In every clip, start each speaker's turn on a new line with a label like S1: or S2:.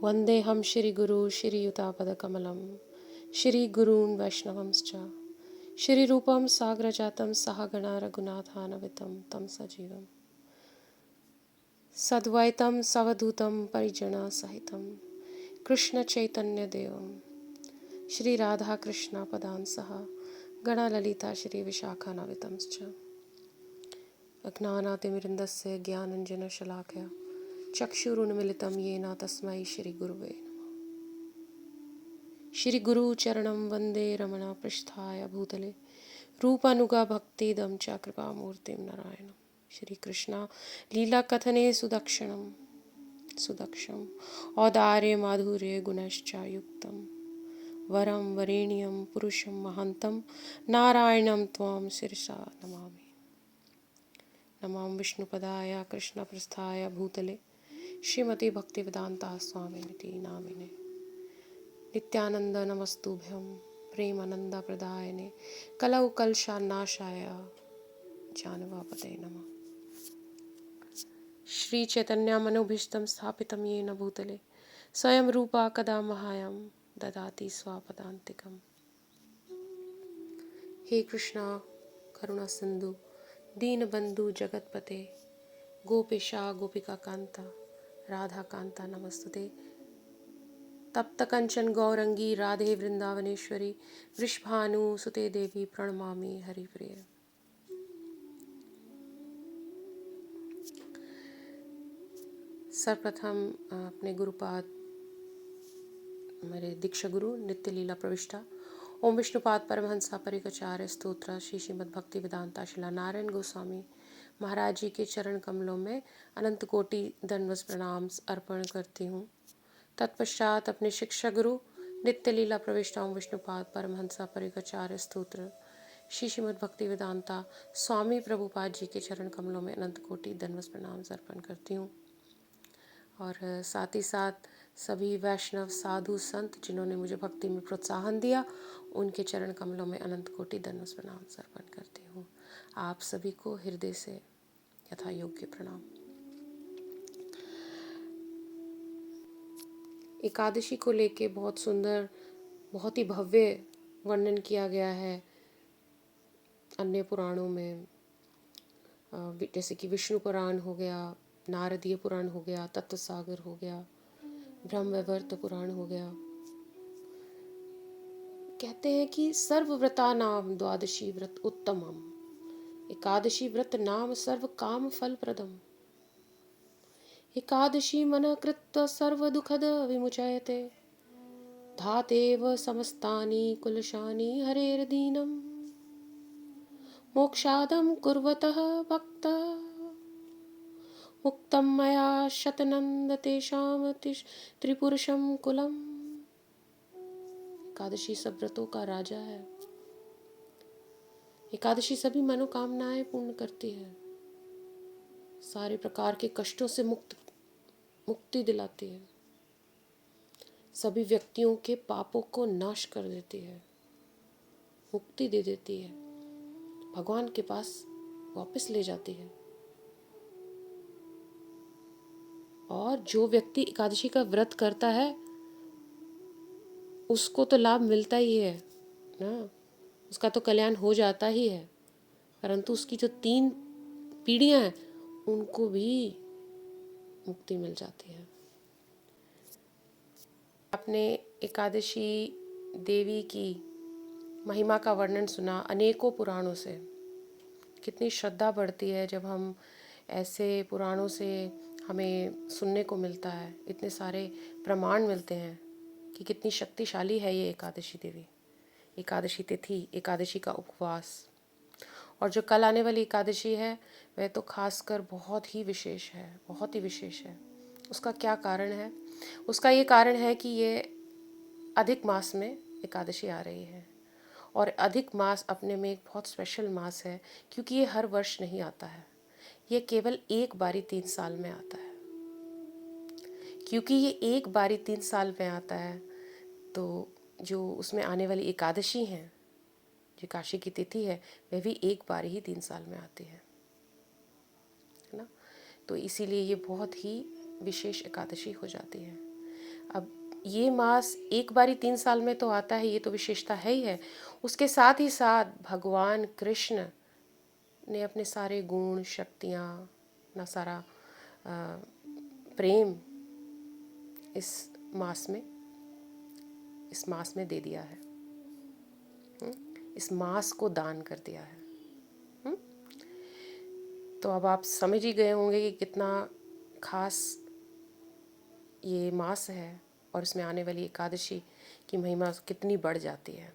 S1: वन्देऽहं श्रीगुरू श्रीयुतापदकमलं श्रीगुरून् वैष्णवंश्च श्रीरूपं साग्रजातं सहगणा रघुनाथान्वितं तं सजीवं सद्वैतं सवधूतं परिजनसहितं कृष्णचैतन्यदेवं श्रीराधाकृष्णपदान् सह गणललिता श्रीविशाखान्वितंश्च अज्ञानातिमिरन्दस्य ज्ञानञ्जनशलाकया चक्षुरुन्मिलितं येन तस्मै श्रीगुरुवे नमः। श्रीगुरुचरणं वन्दे रमणपृष्ठाय भूतले रूपानुगा भक्तिदं च कृपामूर्तिं नारायणं श्रीकृष्ण लीलाकथने सुदक्षं औदार्य माधुर्य गुणश्च युक्तं वरं वरेण्यं पुरुषं महान्तं नारायणं त्वां शिरसा नमामि। नमां विष्णुपदाय कृष्णप्रस्थाय भूतले श्रीमती भक्तिवेदांता स्वामिनिति नामिने नित्यानंद नमस्तुभ्यं प्रेमानंद प्रदायने कलौ कलशानाशाय जानवापते नमः। श्री चैतन्य मनोभीष्टं स्थापितं येन भूतले स्वयं रूपा कदा मह्यं ददाति स्वापदान्तिकम्। हे कृष्णा करुणा सिंधु दीनबंधु जगतपते गोपेशा गोपिका कांता राधा कांता नमस्तुते। तप्त कंचन गौरंगी राधे वृंदावनेश्वरी वृषभानुसुते देवी प्रणमामि हरिप्रिय। सर्वप्रथम अपने गुरुपाद मेरे दीक्षा गुरु नित्य लीला प्रविष्टा ओम विष्णुपाद परमहंसा परिकचार्य स्तोत्र श्री श्रीमद् भक्ति वेदांता शिला नारायण गोस्वामी महाराज जी के चरण कमलों में अनंत कोटि दंडवत प्रणाम अर्पण करती हूँ। तत्पश्चात अपने शिक्षा गुरु नित्य लीला प्रविष्टा ओम विष्णुपाद परमहंसा परिकचार्य स्तोत्र श्री श्रीमद् भक्ति वेदांता स्वामी प्रभुपाद जी के चरण कमलों में अनंत कोटि दंडवत प्रणाम अर्पण करती हूँ। और साथ ही साथ सभी वैष्णव साधु संत जिन्होंने मुझे भक्ति में प्रोत्साहन दिया उनके चरण कमलों में अनंत कोटि दंडवत प्रणाम अर्पण करती हूँ। आप सभी को हृदय से यथा योग्य प्रणाम। एकादशी को लेके बहुत सुंदर बहुत ही भव्य वर्णन किया गया है अन्य पुराणों में, जैसे कि विष्णु पुराण हो गया, नारदीय पुराण हो गया, तत्व सागर हो गया, ब्रह्मवैवर्त पुराण हो गया। कहते हैं कि सर्वव्रता नाम द्वादशी व्रत उत्तमम, एकादशी व्रत नाम सर्व काम फल प्रदम, एकादशी मन कृत्य सर्व दुखद विमुचयते, धातेव समस्तानि कुलशानि हरेर्दीनम, मोक्षादं कुर्वतः भक्ता मुक्तं मया शतनंद तेषां त्रिपुरुषं कुलम्। एकादशी सब व्रतों का राजा है। एकादशी सभी मनोकामनाएं पूर्ण करती है, सारे प्रकार के कष्टों से मुक्ति दिलाती है, सभी व्यक्तियों के पापों को नाश कर देती है, मुक्ति दे देती है, भगवान के पास वापस ले जाती है। और जो व्यक्ति एकादशी का व्रत करता है उसको तो लाभ मिलता ही है ना, उसका तो कल्याण हो जाता ही है, परंतु उसकी जो 3 पीढ़ियां हैं उनको भी मुक्ति मिल जाती है। आपने एकादशी देवी की महिमा का वर्णन सुना अनेकों पुराणों से। कितनी श्रद्धा बढ़ती है जब हम ऐसे पुराणों से हमें सुनने को मिलता है, इतने सारे प्रमाण मिलते हैं कि कितनी शक्तिशाली है ये एकादशी देवी, एकादशी तिथि, एकादशी का उपवास। और जो कल आने वाली एकादशी है वह तो खासकर बहुत ही विशेष है, बहुत ही विशेष है। उसका क्या कारण है? उसका ये कारण है कि ये अधिक मास में एकादशी आ रही है, और अधिक मास अपने में एक बहुत स्पेशल मास है क्योंकि ये हर वर्ष नहीं आता है, ये केवल एक बारी 3 साल में आता है। क्योंकि ये एक बारी 3 साल में आता है तो जो उसमें आने वाली एकादशी हैं, जो एकादशी की तिथि है, वह भी एक बार ही 3 साल में आती है ना। तो इसीलिए ये बहुत ही विशेष एकादशी हो जाती है। अब ये मास एक बारी 3 साल में तो आता है, ये तो विशेषता है ही है। उसके साथ ही साथ भगवान कृष्ण ने अपने सारे गुण, शक्तियाँ, अपना सारा प्रेम इस मास में दे दिया है। इस मास को दान कर दिया है। तो अब आप समझ ही गए होंगे कि कितना खास ये मास है और इसमें आने वाली एकादशी की महिमा कितनी बढ़ जाती है।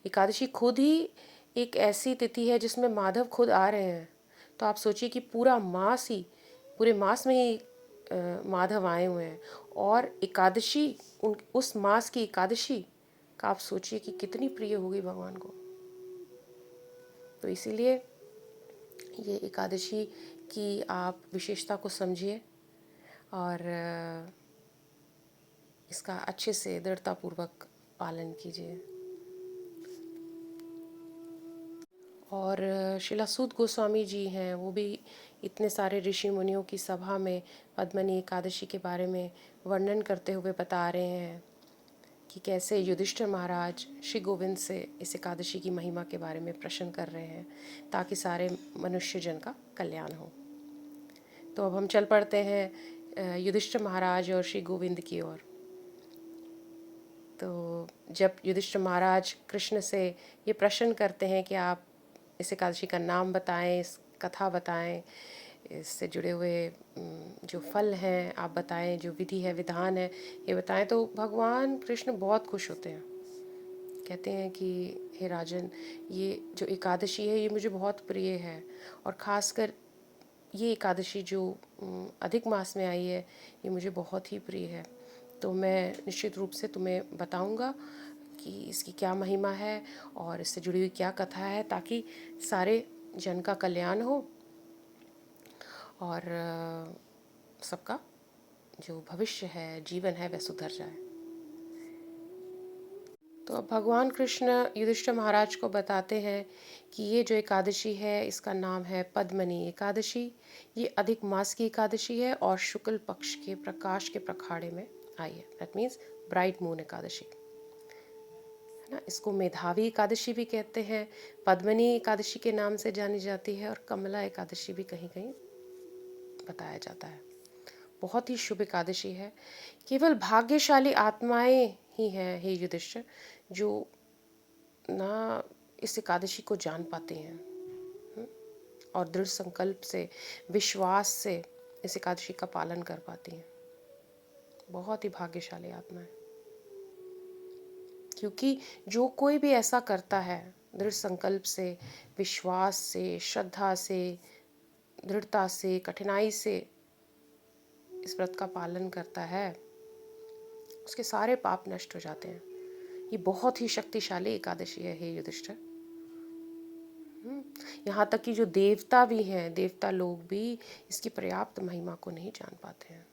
S1: एकादशी खुद ही एक ऐसी तिथि है जिसमें माधव खुद आ रहे हैं। तो आप सोचिए कि पूरे मास में ही माधव आए हुए हैं, और एकादशी उस मास की एकादशी का आप सोचिए कि कितनी प्रिय होगी भगवान को। तो इसीलिए ये एकादशी की आप विशेषता को समझिए और इसका अच्छे से दृढ़तापूर्वक पालन कीजिए। और श्रीला सूत गोस्वामी जी हैं, वो भी इतने सारे ऋषि मुनियों की सभा में पद्मनी एकादशी के बारे में वर्णन करते हुए बता रहे हैं कि कैसे युधिष्ठिर महाराज श्री गोविंद से इस एकादशी की महिमा के बारे में प्रश्न कर रहे हैं ताकि सारे मनुष्य जन का कल्याण हो। तो अब हम चल पड़ते हैं युधिष्ठिर महाराज और श्री गोविंद की ओर। तो जब युधिष्ठिर महाराज कृष्ण से ये प्रश्न करते हैं कि आप इस एकादशी का नाम बताएं, इस कथा बताएं, इससे जुड़े हुए जो फल हैं आप बताएं, जो विधि है, विधान है, ये बताएं, तो भगवान कृष्ण बहुत खुश होते हैं। कहते हैं कि हे राजन, ये जो एकादशी है ये मुझे बहुत प्रिय है, और ख़ासकर ये एकादशी जो अधिक मास में आई है ये मुझे बहुत ही प्रिय है। तो मैं निश्चित रूप से तुम्हें बताऊंगा कि इसकी क्या महिमा है और इससे जुड़ी हुई क्या कथा है, ताकि सारे जन का कल्याण हो और सबका जो भविष्य है, जीवन है, वह सुधर जाए। तो अब भगवान कृष्ण युधिष्ठिर महाराज को बताते हैं कि ये जो एकादशी है इसका नाम है पद्मनी एकादशी। ये अधिक मास की एकादशी है और शुक्ल पक्ष के प्रकाश के प्रखाड़े में आई है। That means bright moon Ekadashi है ना। इसको मेधावी एकादशी भी कहते हैं, पद्मनी एकादशी के नाम से जानी जाती है, और कमला एकादशी भी कहीं कहीं बताया जाता है। बहुत ही शुभ एकादशी है। केवल भाग्यशाली आत्माएं ही हैं हे युधिष्ठिर जो ना इस एकादशी को जान पाते हैं और दृढ़ संकल्प से, विश्वास से इस एकादशी का पालन कर पाती हैं। बहुत ही भाग्यशाली आत्मा है, क्योंकि जो कोई भी ऐसा करता है दृढ़ संकल्प से, विश्वास से, श्रद्धा से, दृढ़ता से, कठिनाई से इस व्रत का पालन करता है, उसके सारे पाप नष्ट हो जाते हैं। ये बहुत ही शक्तिशाली एकादशी है हे युधिष्ठिर। यहाँ तक कि जो देवता भी हैं, देवता लोग भी इसकी पर्याप्त महिमा को नहीं जान पाते हैं।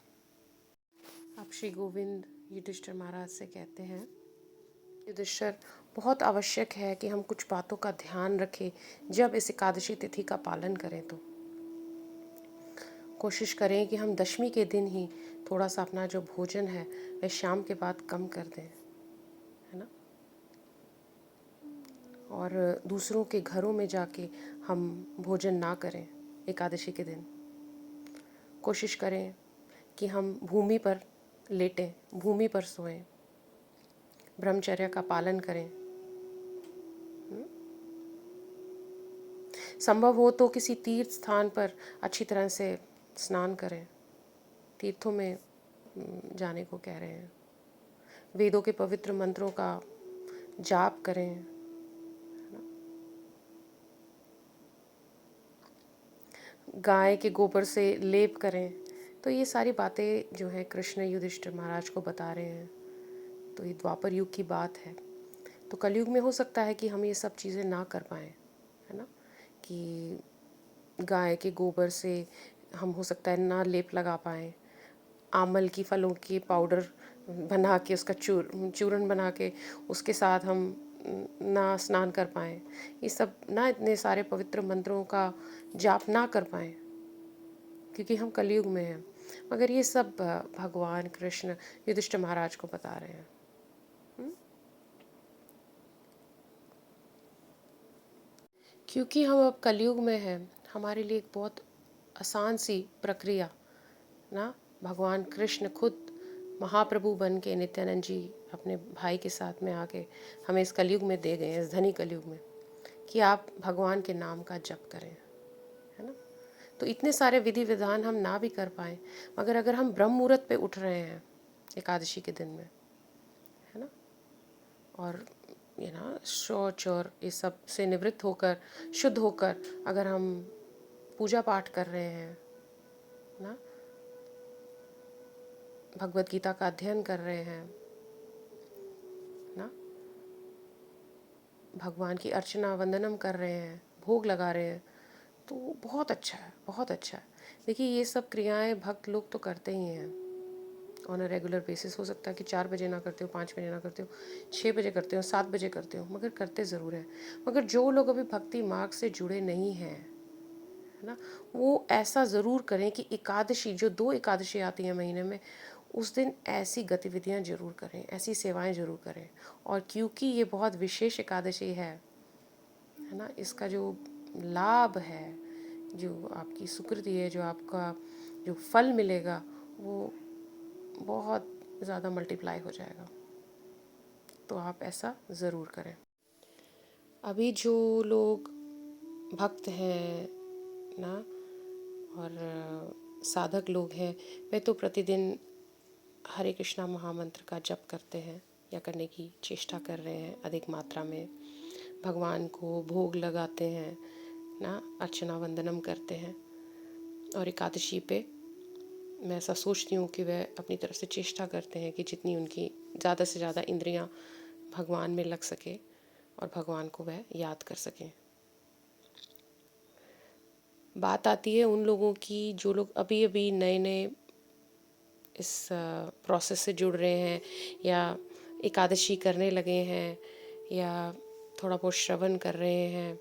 S1: अब श्री गोविंद युधिष्ठिर महाराज से कहते हैं, युधिष्ठिर, बहुत आवश्यक है कि हम कुछ बातों का ध्यान रखें जब इस एकादशी तिथि का पालन करें। तो कोशिश करें कि हम दशमी के दिन ही थोड़ा सा अपना जो भोजन है वह शाम के बाद कम कर दें, है ना। और दूसरों के घरों में जाके हम भोजन ना करें एकादशी के दिन। कोशिश करें कि हम भूमि पर लेटें, भूमि पर सोएं, ब्रह्मचर्य का पालन करें। संभव हो तो किसी तीर्थ स्थान पर अच्छी तरह से स्नान करें। तीर्थों में जाने को कह रहे हैं। वेदों के पवित्र मंत्रों का जाप करें। गाय के गोबर से लेप करें। तो ये सारी बातें जो है कृष्ण युधिष्ठिर महाराज को बता रहे हैं। तो ये द्वापर युग की बात है। तो कलयुग में हो सकता है कि हम ये सब चीज़ें ना कर पाएँ, है ना, कि गाय के गोबर से हम हो सकता है ना लेप लगा पाएँ, आमल की फलों की पाउडर बना के उसका चूर्ण बना के उसके साथ हम ना स्नान कर पाएँ, ये सब ना इतने सारे पवित्र मंत्रों का जाप ना कर पाएँ, क्योंकि हम कलयुग में हैं। मगर ये सब भगवान कृष्ण युधिष्ठिर महाराज को बता रहे हैं। क्योंकि हम अब कलयुग में हैं, हमारे लिए एक बहुत आसान सी प्रक्रिया ना, भगवान कृष्ण खुद महाप्रभु बन के नित्यानंद जी अपने भाई के साथ में आके हमें इस कलयुग में दे गए हैं, इस धनी कलयुग में, कि आप भगवान के नाम का जप करें, है ना। तो इतने सारे विधि विधान हम ना भी कर पाएँ, मगर अगर हम ब्रह्म मुहूर्त पे उठ रहे हैं एकादशी के दिन में, है ना, और ये ना शौच और ये सब से निवृत्त होकर, शुद्ध होकर अगर हम पूजा पाठ कर रहे हैं ना, भगवत गीता का अध्ययन कर रहे हैं ना, भगवान की अर्चना वंदनम कर रहे हैं, भोग लगा रहे हैं, तो बहुत अच्छा है, बहुत अच्छा है। देखिए ये सब क्रियाएं भक्त लोग तो करते ही हैं ऑन अ रेगुलर बेसिस। हो सकता है कि 4 बजे ना करते हो, 5 बजे ना करते हो, 6 बजे करते हो, 7 बजे करते हो, मगर करते ज़रूर हैं। मगर जो लोग अभी भक्ति मार्ग से जुड़े नहीं हैं, है ना, वो ऐसा ज़रूर करें कि एकादशी, जो 2 एकादशी आती हैं महीने में, उस दिन ऐसी गतिविधियां ज़रूर करें, ऐसी सेवाएं ज़रूर करें। और क्योंकि ये बहुत विशेष एकादशी है ना, इसका जो लाभ है, जो आपकी सुकृति है, जो आपका जो फल मिलेगा, वो बहुत ज़्यादा मल्टीप्लाई हो जाएगा। तो आप ऐसा ज़रूर करें। अभी जो लोग भक्त हैं ना, और साधक लोग हैं, वे तो प्रतिदिन हरे कृष्णा महामंत्र का जप करते हैं या करने की चेष्टा कर रहे हैं अधिक मात्रा में, भगवान को भोग लगाते हैं ना, अर्चना वंदनम करते हैं। और एकादशी पे मैं ऐसा सोचती हूँ कि वह अपनी तरफ से चेष्टा करते हैं कि जितनी उनकी ज़्यादा से ज़्यादा इंद्रियां भगवान में लग सके और भगवान को वह याद कर सकें। बात आती है उन लोगों की जो लोग अभी अभी नए नए इस प्रोसेस से जुड़ रहे हैं, या एकादशी करने लगे हैं, या थोड़ा बहुत श्रवण कर रहे हैं,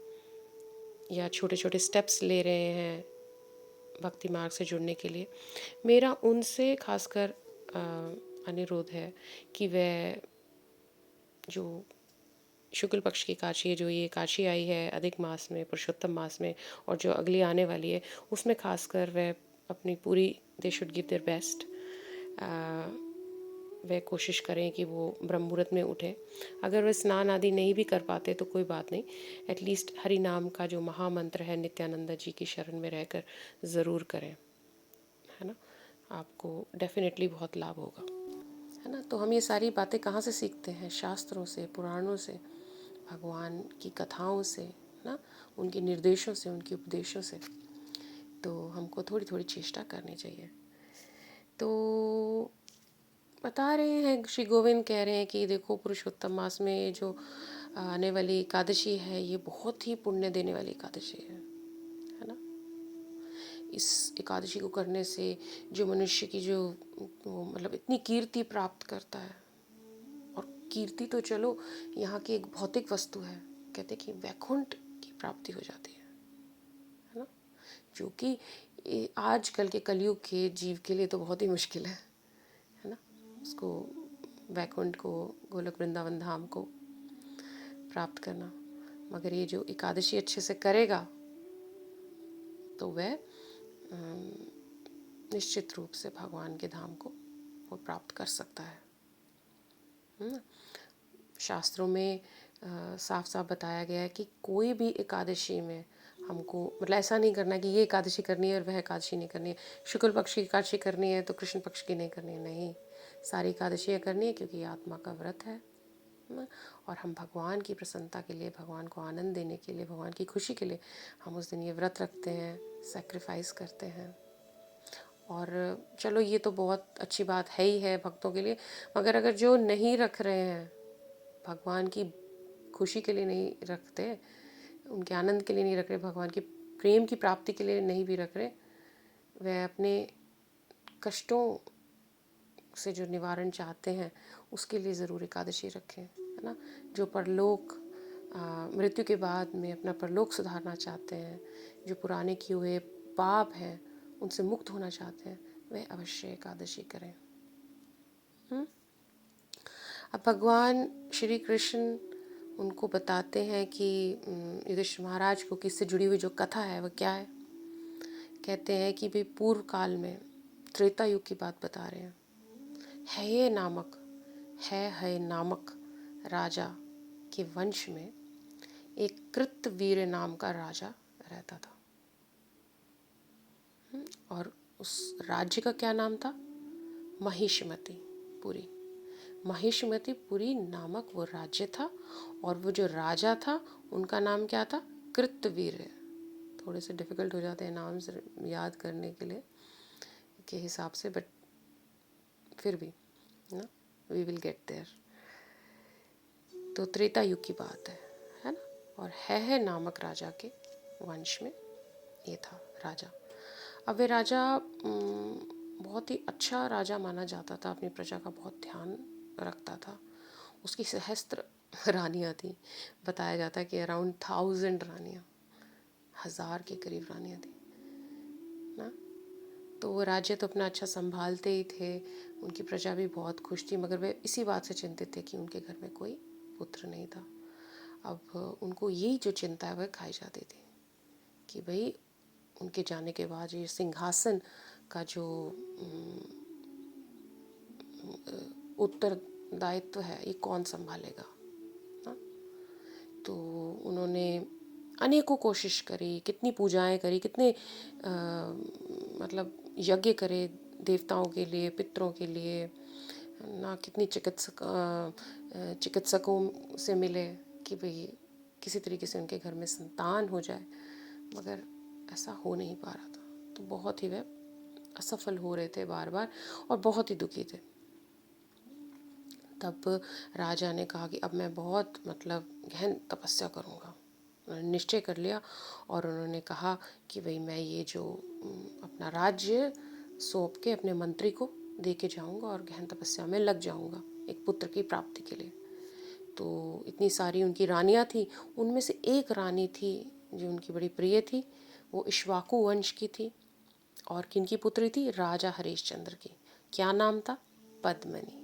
S1: या छोटे छोटे स्टेप्स ले रहे हैं भक्ति मार्ग से जुड़ने के लिए। मेरा उनसे खासकर अनुरोध है कि वह जो शुक्ल पक्ष की एकादशी है, जो ये एकादशी आई है अधिक मास में, पुरुषोत्तम मास में, और जो अगली आने वाली है, उसमें खासकर वह अपनी पूरी they should give their best, वह कोशिश करें कि वो ब्रह्म मुहूर्त में उठें। अगर वह स्नान आदि नहीं भी कर पाते तो कोई बात नहीं, एटलीस्ट हरि नाम का जो महामंत्र है नित्यानंद जी की शरण में रहकर ज़रूर करें, है ना। आपको डेफिनेटली बहुत लाभ होगा, है ना। तो हम ये सारी बातें कहाँ से सीखते हैं? शास्त्रों से, पुराणों से, भगवान की कथाओं से ना, उनके निर्देशों से, उनके उपदेशों से। तो हमको थोड़ी थोड़ी चेष्टा करनी चाहिए। तो बता रहे हैं, श्री गोविंद कह रहे हैं कि देखो पुरुषोत्तम मास में जो आने वाली एकादशी है, ये बहुत ही पुण्य देने वाली एकादशी है ना। इस एकादशी को करने से जो मनुष्य की जो मतलब इतनी कीर्ति प्राप्त करता है, और कीर्ति तो चलो यहाँ की एक भौतिक वस्तु है, कहते कि वैकुंठ की प्राप्ति हो जाती है ना, जो कि आजकल के कलयुग के जीव के लिए तो बहुत ही मुश्किल है ना, उसको वैकुंठ को, गोलक वृंदावन धाम को प्राप्त करना। मगर ये जो एकादशी अच्छे से करेगा तो वह निश्चित रूप से भगवान के धाम को वो प्राप्त कर सकता है। शास्त्रों में साफ साफ बताया गया है कि कोई भी एकादशी में हमको मतलब ऐसा नहीं करना कि ये एकादशी करनी है और वह एकादशी नहीं करनी है, शुक्ल पक्ष की एकादशी करनी है तो कृष्ण पक्ष की नहीं करनी है, नहीं, सारी एकादशियाँ करनी है, क्योंकि ये आत्मा का व्रत है ना। और हम भगवान की प्रसन्नता के लिए, भगवान को आनंद देने के लिए, भगवान की खुशी के लिए हम उस दिन ये व्रत रखते हैं, सेक्रीफाइस करते हैं। और चलो ये तो बहुत अच्छी बात है ही है भक्तों के लिए, मगर अगर जो नहीं रख रहे हैं, भगवान की खुशी के लिए नहीं रखते, उनके आनंद के लिए नहीं रख रहे, भगवान की प्रेम की प्राप्ति के लिए नहीं भी रख रहे, वह अपने कष्टों से जो निवारण चाहते हैं उसके लिए ज़रूर एकादशी रखें, है ना। जो परलोक मृत्यु के बाद में अपना परलोक सुधारना चाहते हैं, जो पुराने किए हुए पाप हैं उनसे मुक्त होना चाहते हैं, वह अवश्य एकादशी करें। अब भगवान श्री कृष्ण उनको बताते हैं कि युधिष्ठिर महाराज को किससे जुड़ी हुई जो कथा है वह क्या है। कहते हैं कि भाई पूर्व काल में त्रेता युग की बात बता रहे हैं। है नामक राजा के वंश में एक कृतवीर नाम का राजा रहता था। और उस राज्य का क्या नाम था? महिष्मतिपुरी। महिष्मतिपुरी नामक वो राज्य था और वो जो राजा था उनका नाम क्या था? कृतवीर। थोड़े से डिफ़िकल्ट हो जाते हैं नाम याद करने के लिए के हिसाब से, बट फिर भी ना, वी विल गेट देयर। तो त्रेता युग की बात है ना। और है नामक राजा के वंश में ये था राजा। अब वे राजा बहुत ही अच्छा राजा माना जाता था, अपनी प्रजा का बहुत ध्यान रखता था। उसकी सहस्त्र रानियाँ थी। बताया जाता है कि अराउंड 1000 रानियाँ, 1000 के करीब रानियाँ थी ना। तो वो राज्य तो अपना अच्छा संभालते ही थे, उनकी प्रजा भी बहुत खुश थी, मगर वे इसी बात से चिंतित थे कि उनके घर में कोई पुत्र नहीं था। अब उनको यही जो चिंता है वह खाई जाती थी कि भाई उनके जाने के बाद ये सिंहासन का जो उत्तरदायित्व है ये कौन संभालेगा ना। तो उन्होंने अनेकों कोशिश करी, कितनी पूजाएं करी, कितने मतलब यज्ञ करे देवताओं के लिए, पितरों के लिए ना, कितनी चिकित्सकों से मिले कि भाई किसी तरीके से उनके घर में संतान हो जाए, मगर ऐसा हो नहीं पा रहा था। तो बहुत ही वे असफल हो रहे थे बार बार और बहुत ही दुखी थे। तब राजा ने कहा कि अब मैं बहुत मतलब गहन तपस्या करूँगा। उन्होंने निश्चय कर लिया और उन्होंने कहा कि भाई मैं ये जो अपना राज्य सौंप के अपने मंत्री को दे के जाऊँगा और गहन तपस्या में लग जाऊँगा एक पुत्र की प्राप्ति के लिए। तो इतनी सारी उनकी रानियाँ थी, उनमें से एक रानी थी जो उनकी बड़ी प्रिय थी, वो इक्ष्वाकु वंश की थी। और किनकी पुत्री थी? राजा हरिश्चंद्र की। क्या नाम था? पद्मनी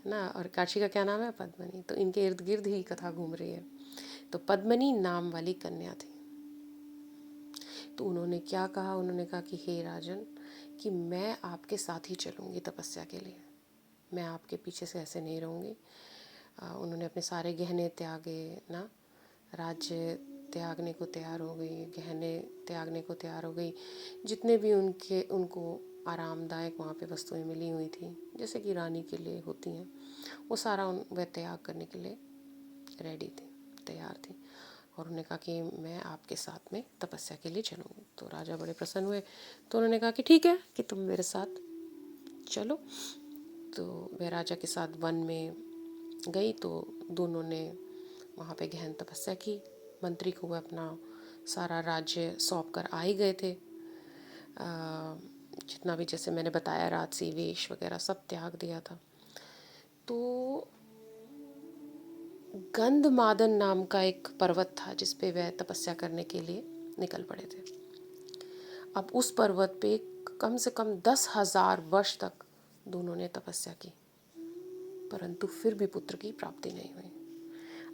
S1: ना। और काशी का क्या नाम है? पद्मनी। तो इनके इर्द गिर्द ही कथा घूम रही है। तो पद्मनी नाम वाली कन्या थी। तो उन्होंने क्या कहा? उन्होंने कहा कि हे राजन, कि मैं आपके साथ ही चलूँगी तपस्या के लिए, मैं आपके पीछे से ऐसे नहीं रहूँगी। उन्होंने अपने सारे गहने त्यागे ना, राज्य त्यागने को तैयार हो गई, गहने त्यागने को तैयार हो गई। जितने भी उनको आरामदायक वहाँ पे वस्तुएं मिली हुई थी, जैसे कि रानी के लिए होती हैं, वो सारा वह त्याग करने के लिए रेडी थी, तैयार थी। और उन्होंने कहा कि मैं आपके साथ में तपस्या के लिए चलूँगी। तो राजा बड़े प्रसन्न हुए। तो उन्होंने कहा कि ठीक है कि तुम मेरे साथ चलो। तो वह राजा के साथ वन में गई। तो दोनों ने वहाँ पे गहन तपस्या की। मंत्री को वह अपना सारा राज्य सौंप कर आ ही गए थे। जितना भी जैसे मैंने बताया राजसी वेश वगैरह सब त्याग दिया था। तो गंधमादन नाम का एक पर्वत था जिस पे वह तपस्या करने के लिए निकल पड़े थे। अब उस पर्वत पे कम से कम 10,000 वर्ष तक दोनों ने तपस्या की, परंतु फिर भी पुत्र की प्राप्ति नहीं हुई।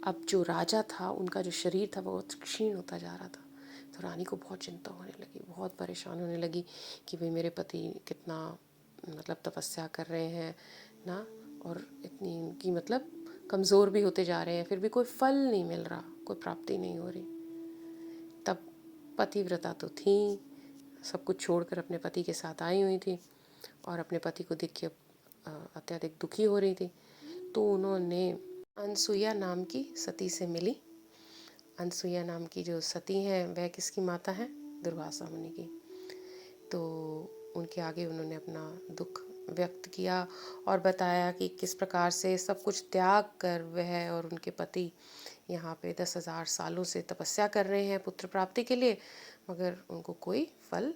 S1: अब जो राजा था उनका जो शरीर था वो बहुत क्षीण होता जा रहा था। तो रानी को बहुत चिंता होने लगी, बहुत परेशान होने लगी कि भाई मेरे पति कितना मतलब तपस्या कर रहे हैं ना, और इतनी उनकी मतलब कमज़ोर भी होते जा रहे हैं, फिर भी कोई फल नहीं मिल रहा, कोई प्राप्ति नहीं हो रही। तब पतिव्रता तो थी, सब कुछ छोड़कर अपने पति के साथ आई हुई थी और अपने पति को देख के अत्यधिक दुखी हो रही थी। तो उन्होंने अनसुईया नाम की सती से मिली। अनसुईया नाम की जो सती हैं वह किसकी माता है? दुर्वासा मुनि की। तो उनके आगे उन्होंने अपना दुख व्यक्त किया और बताया कि किस प्रकार से सब कुछ त्याग कर वह और उनके पति यहाँ पे 10,000 सालों से तपस्या कर रहे हैं पुत्र प्राप्ति के लिए, मगर उनको कोई फल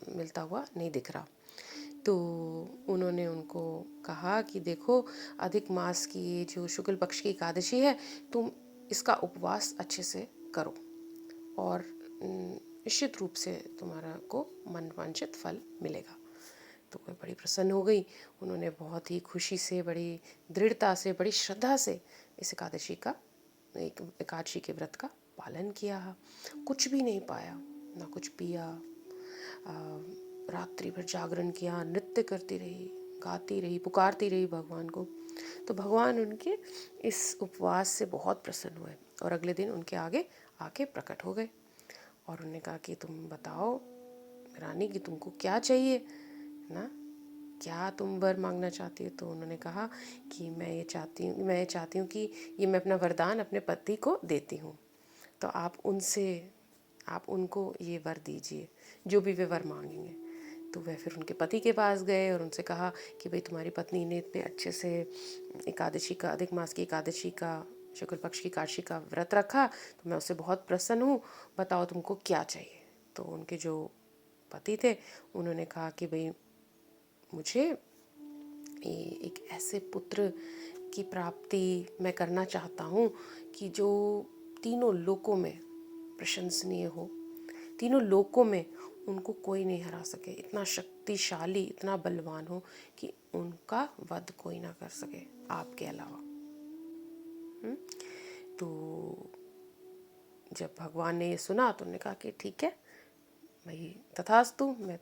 S1: मिलता हुआ नहीं दिख रहा। तो उन्होंने उनको कहा कि देखो, अधिक मास की जो शुक्ल पक्ष की एकादशी है, तुम इसका उपवास अच्छे से करो और निश्चित रूप से तुम्हारा को मनवांछित फल मिलेगा। तो वह बड़ी प्रसन्न हो गई। उन्होंने बहुत ही खुशी से, बड़ी दृढ़ता से, बड़ी श्रद्धा से इस एकादशी के व्रत का पालन किया। कुछ भी नहीं पाया, ना कुछ पिया, रात्रि भर जागरण किया, नृत्य करती रही, गाती रही, पुकारती रही भगवान को। तो भगवान उनके इस उपवास से बहुत प्रसन्न हुए और अगले दिन उनके आगे आके प्रकट हो गए और उन्होंने कहा कि तुम बताओ रानी कि तुमको क्या चाहिए ना, क्या तुम वर मांगना चाहती हो। तो उन्होंने कहा कि मैं ये चाहती हूँ कि ये मैं अपना वरदान अपने पति को देती हूँ, तो आप उनको ये वर दीजिए, जो भी वे वर मांगेंगे। तो वह फिर उनके पति के पास गए और उनसे कहा कि भाई तुम्हारी पत्नी ने इतने अच्छे से एकादशी का, अधिक मास की एकादशी का, शुक्ल पक्ष की एकादशी का व्रत रखा, तो मैं उससे बहुत प्रसन्न हूँ, बताओ तुमको क्या चाहिए। तो उनके जो पति थे उन्होंने कहा कि भाई मुझे एक ऐसे पुत्र की प्राप्ति मैं करना चाहता हूँ कि जो तीनों लोकों में प्रशंसनीय हो, तीनों लोकों में उनको कोई नहीं हरा सके, इतना शक्तिशाली, इतना बलवान हो कि उनका वध कोई ना कर सके आपके अलावा। तो जब भगवान ने ये सुना तो उन्होंने कहा कि ठीक है भाई, तथास्तु, मैं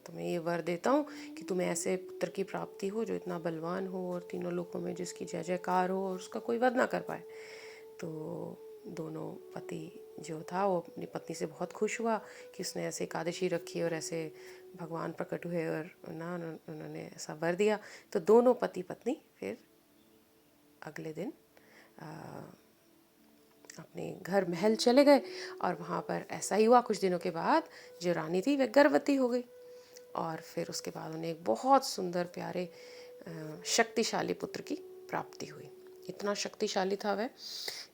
S1: तुम्हें ये वर देता हूँ कि तुम्हें ऐसे पुत्र की प्राप्ति हो जो इतना बलवान हो और तीनों लोकों में जिसकी जय जयकार हो और उसका कोई वध ना कर पाए। तो दोनों पति जो था वो अपनी पत्नी से बहुत खुश हुआ कि उसने ऐसे एकादशी रखी और ऐसे भगवान प्रकट हुए और ना उन्होंने ऐसा वर दिया। तो दोनों पति पत्नी फिर अगले दिन अपने घर महल चले गए और वहाँ पर ऐसा ही हुआ, कुछ दिनों के बाद जो रानी थी वह गर्भवती हो गई और फिर उसके बाद उन्हें एक बहुत सुंदर प्यारे शक्तिशाली पुत्र की प्राप्ति हुई। इतना शक्तिशाली था वह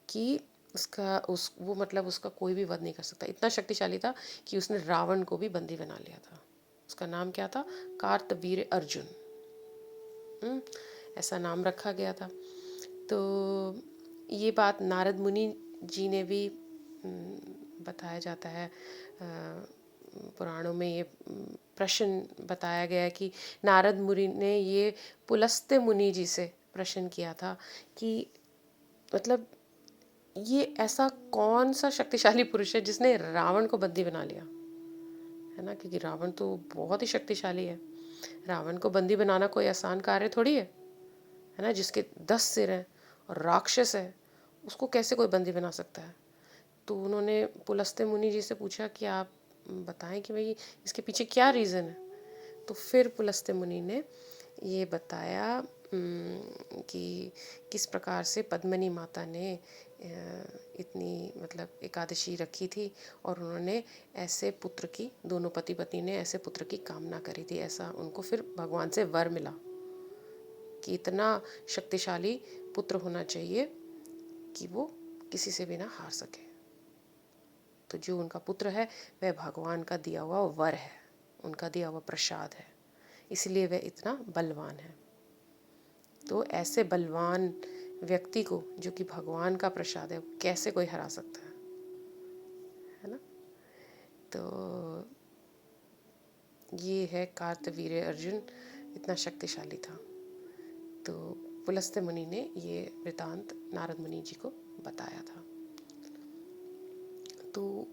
S1: कि उसका कोई भी वध नहीं कर सकता। इतना शक्तिशाली था कि उसने रावण को भी बंदी बना लिया था। उसका नाम क्या था? कार्तवीर्य अर्जुन, ऐसा नाम रखा गया था। तो ये बात नारद मुनि जी ने भी बताया जाता है, पुराणों में ये प्रश्न बताया गया है कि नारद मुनि ने ये पुलस्त्य मुनि जी से प्रश्न किया था कि मतलब ये ऐसा कौन सा शक्तिशाली पुरुष है जिसने रावण को बंदी बना लिया, है ना, क्योंकि रावण तो बहुत ही शक्तिशाली है। रावण को बंदी बनाना कोई आसान कार्य थोड़ी है ना, जिसके 10 सिर हैं और राक्षस है, उसको कैसे कोई बंदी बना सकता है। तो उन्होंने पुलस्त्य मुनि जी से पूछा कि आप बताएं कि भाई इसके पीछे क्या रीज़न है। तो फिर पुलस्त्य मुनि ने ये बताया कि किस प्रकार से पद्मिनी माता ने इतनी मतलब एकादशी रखी थी और उन्होंने ऐसे पुत्र की, दोनों पति पत्नी ने ऐसे पुत्र की कामना करी थी। ऐसा उनको फिर भगवान से वर मिला कि इतना शक्तिशाली पुत्र होना चाहिए कि वो किसी से भी ना हार सके। तो जो उनका पुत्र है वह भगवान का दिया हुआ वर है, उनका दिया हुआ प्रसाद है, इसलिए वह इतना बलवान है। तो ऐसे बलवान व्यक्ति को, जो कि भगवान का प्रसाद है, कैसे कोई हरा सकता है ना। तो ये है कार्तवीर्य अर्जुन, इतना शक्तिशाली था। तो पुलस्त्य मुनि ने ये वृतांत नारद मुनि जी को बताया था। तो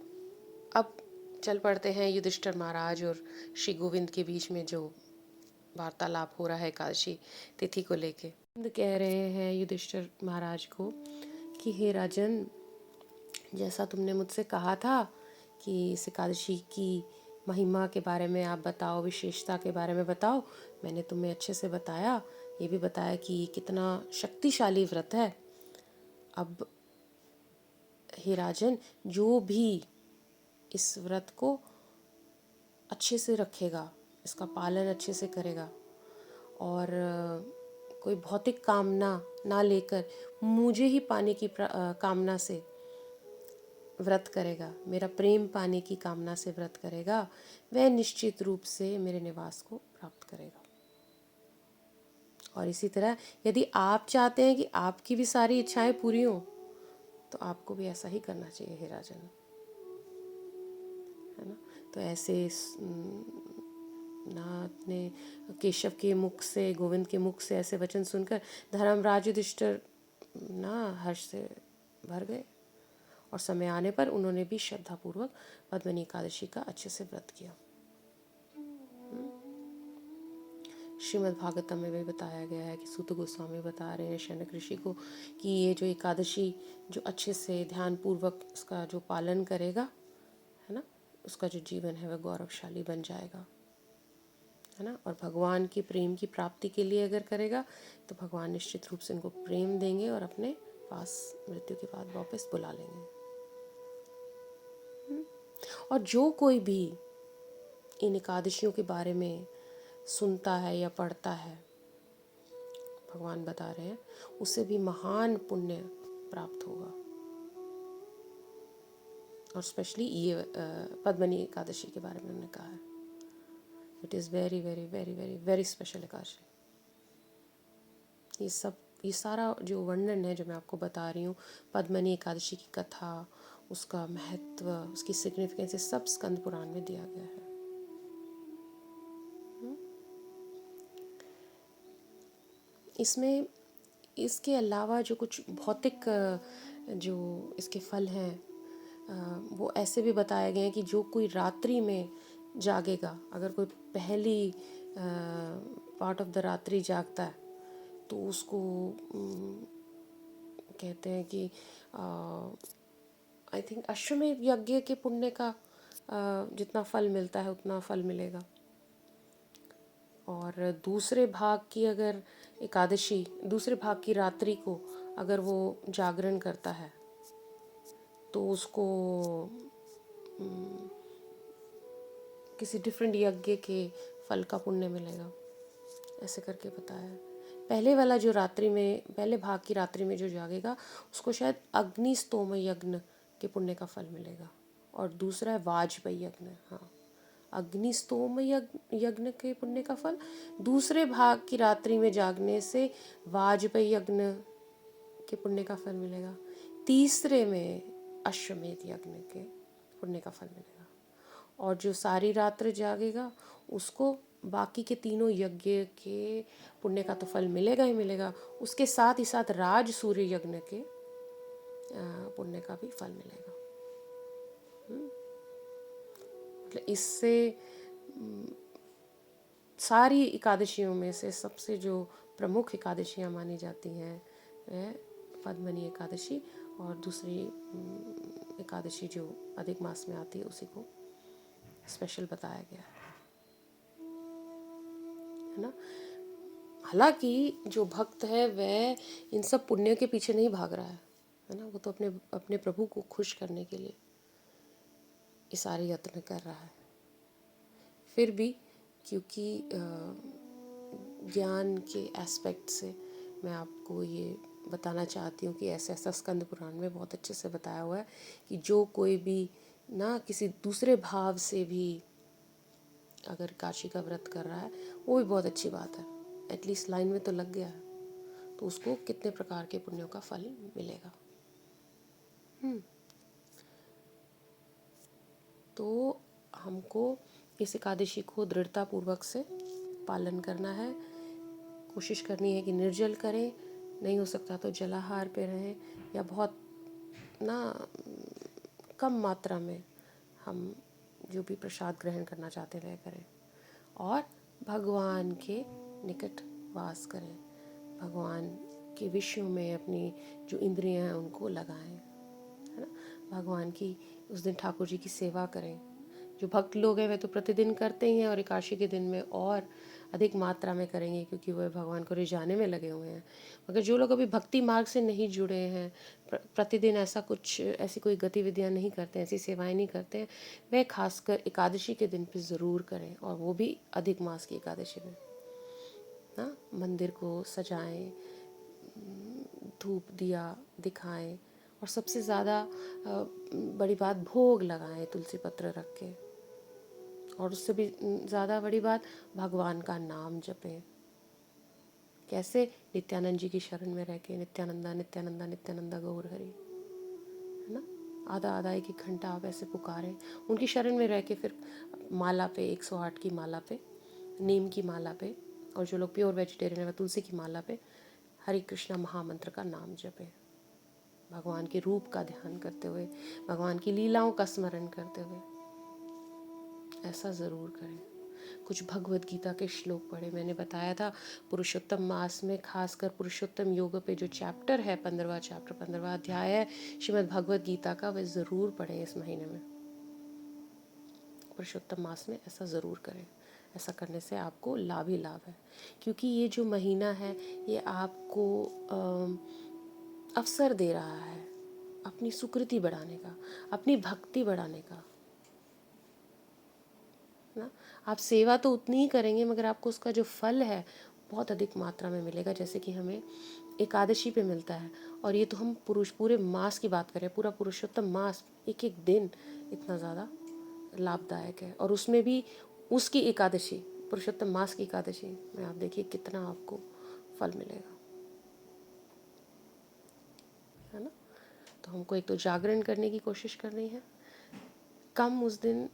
S1: अब चल पड़ते हैं युधिष्ठिर महाराज और श्री गोविंद के बीच में जो वार्तालाप हो रहा है एकादशी तिथि को लेके। कह रहे हैं युधिष्ठिर महाराज को कि हे राजन, जैसा तुमने मुझसे कहा था कि इस एकादशी की महिमा के बारे में आप बताओ, विशेषता के बारे में बताओ, मैंने तुम्हें अच्छे से बताया। ये भी बताया कि कितना शक्तिशाली व्रत है। अब हे राजन, जो भी इस व्रत को अच्छे से रखेगा, इसका पालन अच्छे से करेगा और कोई भौतिक कामना ना लेकर मुझे ही पाने की कामना से व्रत करेगा, मेरा प्रेम पाने की कामना से व्रत करेगा, वह निश्चित रूप से मेरे निवास को प्राप्त करेगा। और इसी तरह यदि आप चाहते हैं कि आपकी भी सारी इच्छाएं पूरी हों, तो आपको भी ऐसा ही करना चाहिए हे राजन। तो ऐसे ना अपने केशव के मुख से, गोविंद के मुख से ऐसे वचन सुनकर धर्मराज युधिष्ठिर ना हर्ष से भर गए, और समय आने पर उन्होंने भी श्रद्धापूर्वक पद्मनी एकादशी का अच्छे से व्रत किया। श्रीमद् भागवतम में भी बताया गया है कि सूत गोस्वामी बता रहे हैं शौनक ऋषि को कि ये जो एकादशी जो अच्छे से ध्यान पूर्वक उसका जो पालन करेगा, है ना, उसका जो जीवन है वह गौरवशाली बन जाएगा, है ना। और भगवान की प्रेम की प्राप्ति के लिए अगर करेगा तो भगवान निश्चित रूप से उनको प्रेम देंगे और अपने पास मृत्यु के बाद वापस बुला लेंगे। और जो कोई भी इन एकादशियों के बारे में सुनता है या पढ़ता है, भगवान बता रहे हैं, उसे भी महान पुण्य प्राप्त होगा। और स्पेशली ये पद्मनी एकादशी के बारे में उन्होंने कहा है, it is very very very very very special Ekadashi. ये सारा जो वर्णन है जो मैं आपको बता रही हूँ, पद्मनी एकादशी की कथा, उसका महत्व, उसकी सिग्निफिकेंस, ये सब स्कंद पुराण में दिया गया है। इसमें इसके अलावा जो कुछ भौतिक जो इसके फल हैं वो ऐसे भी बताए गए हैं कि जो कोई रात्रि में जागेगा, अगर कोई पहली पार्ट ऑफ द रात्रि जागता है तो उसको कहते हैं कि आई थिंक अश्वमेध यज्ञ के पुण्य का जितना फल मिलता है उतना फल मिलेगा। और दूसरे भाग की अगर एकादशी, दूसरे भाग की रात्रि को अगर वो जागरण करता है तो उसको किसी डिफरेंट यज्ञ के फल का पुण्य मिलेगा, ऐसे करके बताया है। पहले वाला जो रात्रि में, पहले भाग की रात्रि में जो जागेगा उसको शायद अग्निस्तोम यज्ञ के पुण्य का फल मिलेगा, और दूसरा है वाजपेयी यज्ञ, हाँ, अग्निस्तोम यज्ञ के पुण्य का फल। दूसरे भाग की रात्रि में जागने से वाजपेयी यज्ञ के पुण्य का फल मिलेगा। तीसरे में अश्वमेध यज्ञ के पुण्य का फल मिलेगा। और जो सारी रात्र जागेगा उसको बाकी के तीनों यज्ञ के पुण्य का तो फल मिलेगा ही मिलेगा, उसके साथ ही साथ राज सूर्य यज्ञ के पुण्य का भी फल मिलेगा। इससे सारी एकादशियों में से सबसे जो प्रमुख एकादशियाँ मानी जाती हैं वह पद्मनी एकादशी, और दूसरी एकादशी जो अधिक मास में आती है उसी को स्पेशल बताया गया है ना। हालांकि जो भक्त है वह इन सब पुण्य के पीछे नहीं भाग रहा है ना, वो तो अपने अपने प्रभु को खुश करने के लिए ये सारे यत्न कर रहा है। फिर भी क्योंकि ज्ञान के एस्पेक्ट से मैं आपको ये बताना चाहती हूँ कि ऐसा ऐसा स्कंद पुराण में बहुत अच्छे से बताया हुआ है कि जो कोई भी ना किसी दूसरे भाव से भी अगर काशी का व्रत कर रहा है वो भी बहुत अच्छी बात है, एटलीस्ट लाइन में तो लग गया है, तो उसको कितने प्रकार के पुण्यों का फल मिलेगा। तो हमको इस एकादशी को दृढ़तापूर्वक से पालन करना है, कोशिश करनी है कि निर्जल करें, नहीं हो सकता तो जलाहार पे रहें, या बहुत ना कम मात्रा में हम जो भी प्रसाद ग्रहण करना चाहते हैं वह करें, और भगवान के निकट वास करें, भगवान के विषयों में अपनी जो इंद्रियां हैं उनको लगाएं, है ना। भगवान की उस दिन ठाकुर जी की सेवा करें। जो भक्त लोग हैं वे तो प्रतिदिन करते ही हैं, और एकादशी के दिन में और अधिक मात्रा में करेंगे क्योंकि वह भगवान को रिझाने में लगे हुए हैं। मगर जो लोग अभी भक्ति मार्ग से नहीं जुड़े हैं, प्रतिदिन ऐसी कोई गतिविधियां नहीं करते हैं, ऐसी सेवाएं नहीं करते हैं, वह खासकर एकादशी के दिन पे ज़रूर करें, और वो भी अधिक मास की एकादशी में ना मंदिर को सजाएं, धूप दिया दिखाएं, और सबसे ज़्यादा बड़ी बात भोग लगाएं तुलसी पत्र रख के, और उससे भी ज़्यादा बड़ी बात भगवान का नाम जपें। कैसे? नित्यानंद जी की शरण में रह के नित्यानंदा नित्यानंदा नित्यानंदा गौर हरि, है ना। आधा आधा एक एक घंटा आप ऐसे पुकारें, उनकी शरण में रह के फिर माला पे 108 की माला पे, नीम की माला पे, और जो लोग प्योर वेजिटेरियन है वह तुलसी की माला पे हरे कृष्णा महामंत्र का नाम जपें, भगवान के रूप का ध्यान करते हुए, भगवान की लीलाओं का स्मरण करते हुए। ऐसा ज़रूर करें। कुछ भगवत गीता के श्लोक पढ़े। मैंने बताया था पुरुषोत्तम मास में खासकर पुरुषोत्तम योग पे जो चैप्टर है, 15वां चैप्टर, 15वां अध्याय है श्रीमद् भगवत गीता का, वह ज़रूर पढ़ें इस महीने में। पुरुषोत्तम मास में ऐसा ज़रूर करें। ऐसा करने से आपको लाभ ही लाभ है, क्योंकि ये जो महीना है ये आपको अवसर दे रहा है अपनी सुकृति बढ़ाने का, अपनी भक्ति बढ़ाने का ना। आप सेवा तो उतनी ही करेंगे मगर आपको उसका जो फल है बहुत अधिक मात्रा में मिलेगा, जैसे कि हमें एकादशी पे मिलता है। और ये तो हम पूरे मास की बात करें, पूरा पुरुषोत्तम मास, एक एक दिन इतना ज़्यादा लाभदायक है। और उसमें भी उसकी एकादशी, पुरुषोत्तम मास की एकादशी में आप देखिए कितना आपको फल मिलेगा, है ना। तो हमको एक तो जागरण करने की कोशिश करनी है, कम उस दिन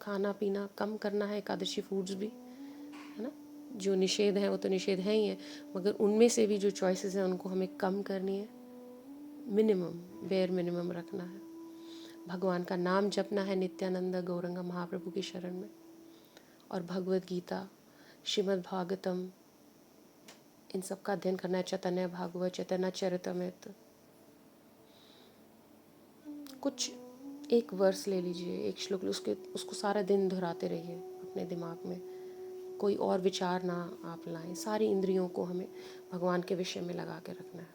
S1: खाना पीना कम करना है, एकादशी फूड्स भी, है ना। जो निषेध है वो तो निषेध है ही है, मगर उनमें से भी जो चॉइसेस हैं उनको हमें कम करनी है, मिनिमम, बेयर मिनिमम रखना है। भगवान का नाम जपना है नित्यानंद गौरंगा महाप्रभु की शरण में, और भगवत गीता, श्रीमद् भागवतम, इन सब का अध्ययन करना है। चैतन्य भागवत, चैतन्य चरितमृत, कुछ एक वर्स ले लीजिए, एक श्लोक, उसको सारा दिन दोहराते रहिए अपने दिमाग में, कोई और विचार ना आप लाएं। सारी इंद्रियों को हमें भगवान के विषय में लगा के रखना है।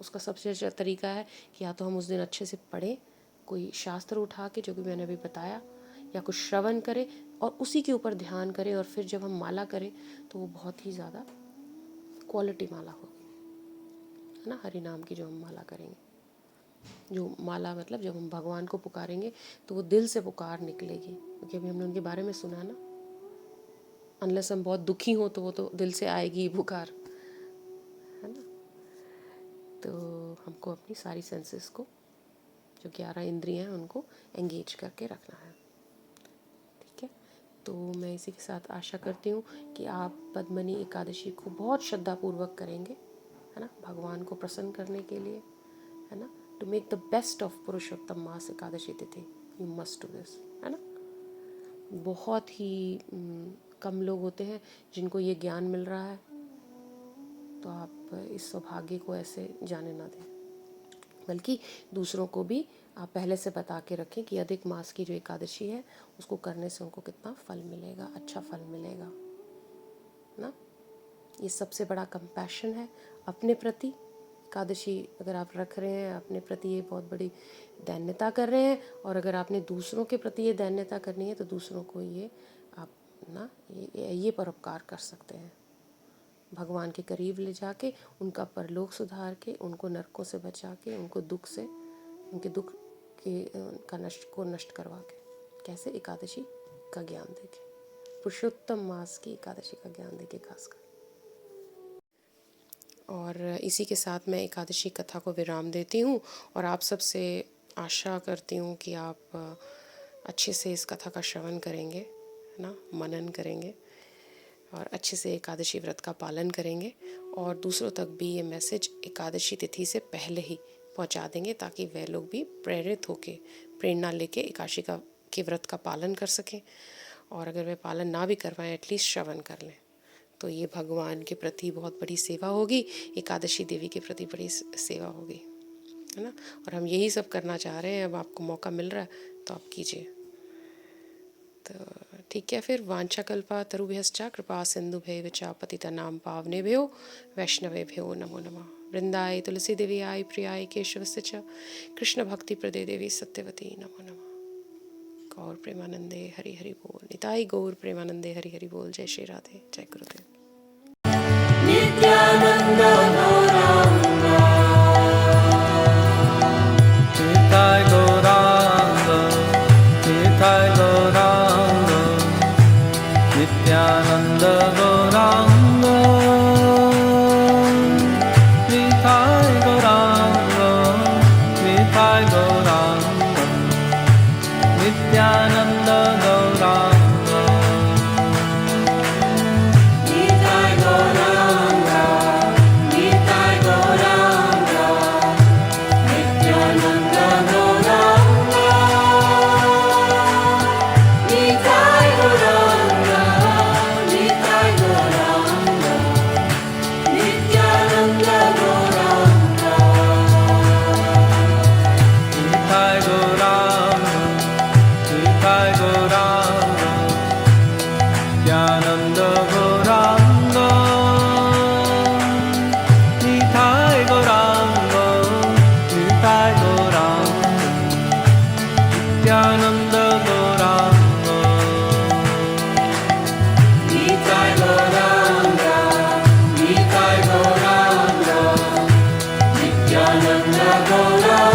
S1: उसका सबसे अच्छा तरीका है कि या तो हम उस दिन अच्छे से पढ़ें, कोई शास्त्र उठा के, जो कि मैंने अभी बताया, या कुछ श्रवण करें और उसी के ऊपर ध्यान करें, और फिर जब हम माला करें तो वो बहुत ही ज़्यादा क्वालिटी माला होगी, है ना। हरि नाम की जो हम माला करेंगे, जो माला मतलब जब हम भगवान को पुकारेंगे तो वो दिल से पुकार निकलेगी, क्योंकि अभी हमने उनके बारे में सुना ना, अनलेस हम बहुत दुखी हो तो वो तो दिल से आएगी ही पुकार, है ना। तो हमको अपनी सारी सेंसेस को, जो 11 इंद्रियां हैं, उनको एंगेज करके रखना है, ठीक है। तो मैं इसी के साथ आशा करती हूँ कि आप पद्मनी एकादशी को बहुत श्रद्धापूर्वक करेंगे, है ना, भगवान को प्रसन्न करने के लिए, है ना। To make the best of Purushottam Maas Ekadashi tithi, you must do this, है ना। बहुत ही कम लोग होते हैं जिनको ये ज्ञान मिल रहा है, तो आप इस सौभाग्य को ऐसे जाने ना दें, बल्कि दूसरों को भी आप पहले से बता के रखें कि अधिक मास की जो एकादशी है उसको करने से उनको कितना फल मिलेगा, अच्छा फल मिलेगा ना। ये सबसे बड़ा कंपैशन है अपने प्रति। एकादशी अगर आप रख रहे हैं अपने प्रति, ये बहुत बड़ी दैन्यता कर रहे हैं, और अगर आपने दूसरों के प्रति ये दैन्यता करनी है तो दूसरों को ये आप ना ये परोपकार कर सकते हैं, भगवान के करीब ले जाके, उनका परलोक सुधार के, उनको नरकों से बचा के, उनको दुख से, उनके दुख के का नष्ट करवा के। कैसे? एकादशी का ज्ञान देके, पुरुषोत्तम मास की एकादशी का ज्ञान देके खासकर। और इसी के साथ मैं एकादशी कथा को विराम देती हूँ, और आप सबसे आशा करती हूँ कि आप अच्छे से इस कथा का श्रवण करेंगे, है ना, मनन करेंगे, और अच्छे से एकादशी व्रत का पालन करेंगे, और दूसरों तक भी ये मैसेज एकादशी तिथि से पहले ही पहुंचा देंगे, ताकि वह लोग भी प्रेरित होके, प्रेरणा लेके एकादशी के व्रत का पालन कर सकें, और अगर वे पालन ना भी करवाएं एटलीस्ट श्रवण कर लें। तो ये भगवान के प्रति बहुत बड़ी सेवा होगी, एकादशी देवी के प्रति बड़ी सेवा होगी, है ना। और हम यही सब करना चाह रहे हैं, अब आपको मौका मिल रहा है तो आप कीजिए। तो ठीक है, फिर वाञ्छाकल्पा तरुभ्यश्च कृपा सिन्धुभ्यैव च पतितानां पावनेभ्यो वैष्णवेभ्यो नमो नमः। वृंदाय तुलसी देव्याय प्रियाय केशवस्य च कृष्ण भक्ति प्रदे देवी सत्यवती नमो नमः। गौर प्रेमानंदे हरि हरि बोल। निताई गौर प्रेमानंदे हरि हरि बोल। जय श्री राधे, जय गुरुदेव।
S2: नित्यानंद गौरांग, निताई गौरांग, निताई गौरांग, नित्यानंद गौरांग, निताई गौरांग, निताई नित्यानंद गौरांग निताय गौरांग निताय गौरांग नित्यानंद गौरांग